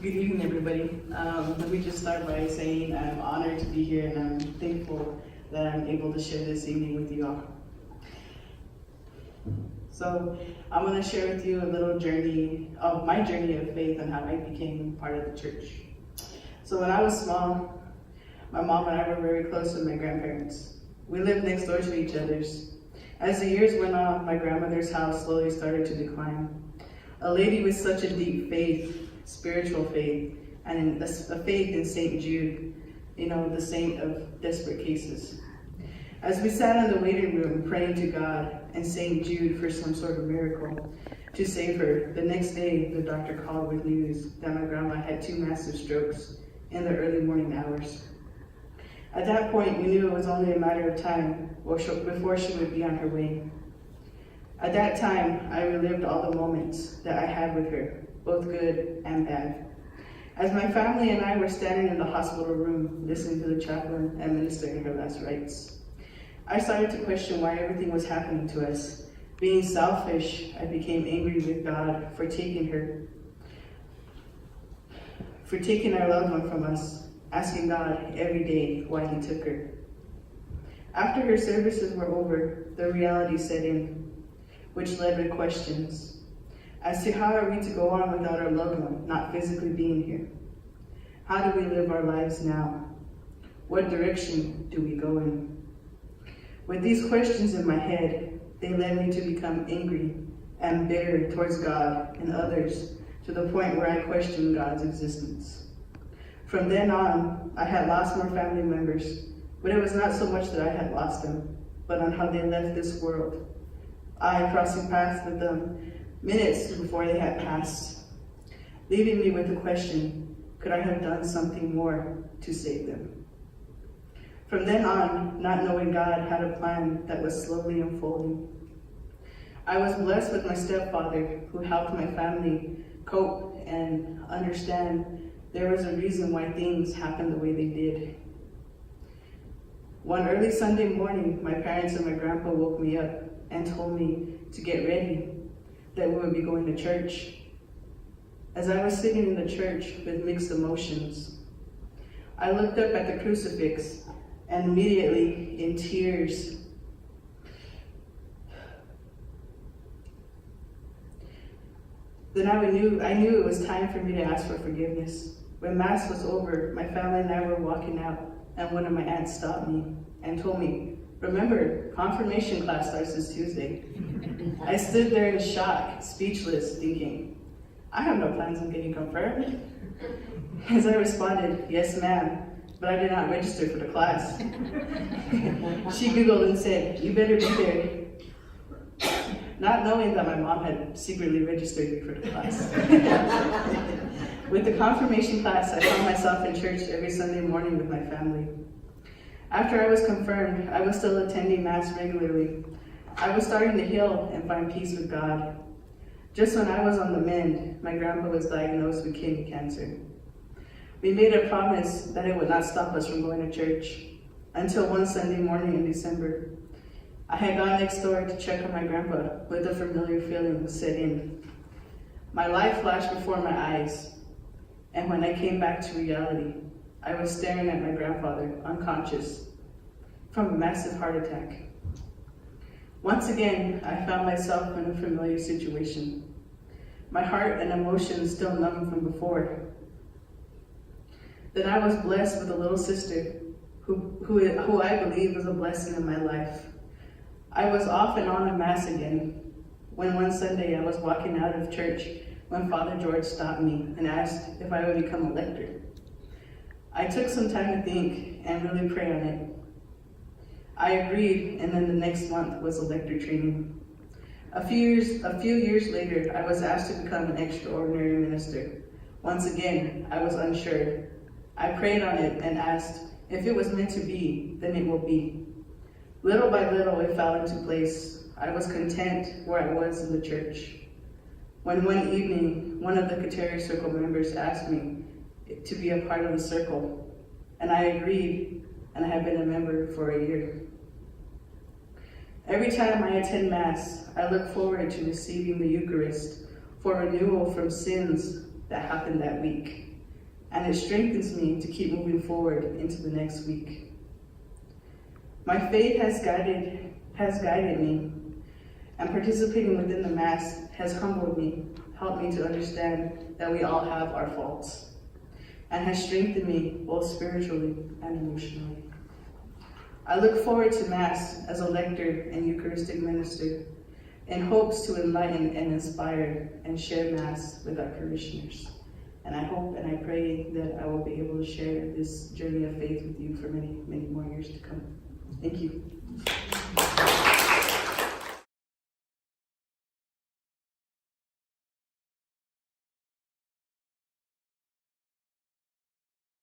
Good evening, everybody. Let me just start by saying I'm honored to be here and I'm thankful that I'm able to share this evening with you all. So I'm going to share with you a little journey of my journey of faith and how I became part of the church. So when I was small, my mom and I were very close with my grandparents. We lived next door to each other's. As the years went on, my grandmother's house slowly started to decline. A lady with such a deep faith, spiritual faith, and a faith in St. Jude, the saint of desperate cases. As we sat in the waiting room praying to God and St. Jude for some sort of miracle to save her, the next day the doctor called with news that my grandma had 2 massive strokes in the early morning hours. At that point, we knew it was only a matter of time before she would be on her way. At that time, I relived all the moments that I had with her, both good and bad. As my family and I were standing in the hospital room, listening to the chaplain administering her last rites, I started to question why everything was happening to us. Being selfish, I became angry with God for taking our loved one from us, asking God every day why he took her. After her services were over, the reality set in, which led with questions as to how are we to go on without our loved one not physically being here? How do we live our lives now? What direction do we go in? With these questions in my head, they led me to become angry and bitter towards God and others to the point where I questioned God's existence. From then on, I had lost more family members, but it was not so much that I had lost them, but on how they left this world. I crossing paths with them minutes before they had passed, leaving me with the question, could I have done something more to save them? From then on, not knowing God had a plan that was slowly unfolding. I was blessed with my stepfather who helped my family cope and understand there was a reason why things happened the way they did. One early Sunday morning, my parents and my grandpa woke me up and told me to get ready, that we would be going to church. As I was sitting in the church with mixed emotions, I looked up at the crucifix and immediately, in tears, then I knew it was time for me to ask for forgiveness. When Mass was over, my family and I were walking out, and one of my aunts stopped me and told me, remember, confirmation class starts this Tuesday. I stood there in shock, speechless, thinking, I have no plans on getting confirmed. As I responded, yes ma'am, but I did not register for the class. She Googled and said, you better be there. Not knowing that my mom had secretly registered me for the class. With the confirmation class, I found myself in church every Sunday morning with my family. After I was confirmed, I was still attending Mass regularly. I was starting to heal and find peace with God. Just when I was on the mend, my grandpa was diagnosed with kidney cancer. We made a promise that it would not stop us from going to church until one Sunday morning in December. I had gone next door to check on my grandpa with a familiar feeling set in. My life flashed before my eyes, and when I came back to reality, I was staring at my grandfather, unconscious, from a massive heart attack. Once again, I found myself in a familiar situation. My heart and emotions still numb from before. Then I was blessed with a little sister who I believe was a blessing in my life. I was off and on in Mass again when one Sunday I was walking out of church when Father George stopped me and asked if I would become a lector. I took some time to think and really pray on it. I agreed, and then the next month was lector training. A few years later, I was asked to become an extraordinary minister. Once again, I was unsure. I prayed on it and asked, if it was meant to be, then it will be. Little by little, it fell into place. I was content where I was in the church. When one evening, one of the Kateri Circle members asked me to be a part of the circle, and I agreed, and I have been a member for a year. Every time I attend Mass, I look forward to receiving the Eucharist for renewal from sins that happened that week. and it strengthens me to keep moving forward into the next week. My faith has guided me, and participating within the Mass has humbled me, helped me to understand that we all have our faults, and has strengthened me both spiritually and emotionally. I look forward to Mass as a lector and Eucharistic minister in hopes to enlighten and inspire and share Mass with our parishioners. And I hope and I pray that I will be able to share this journey of faith with you for many, many more years to come. Thank you.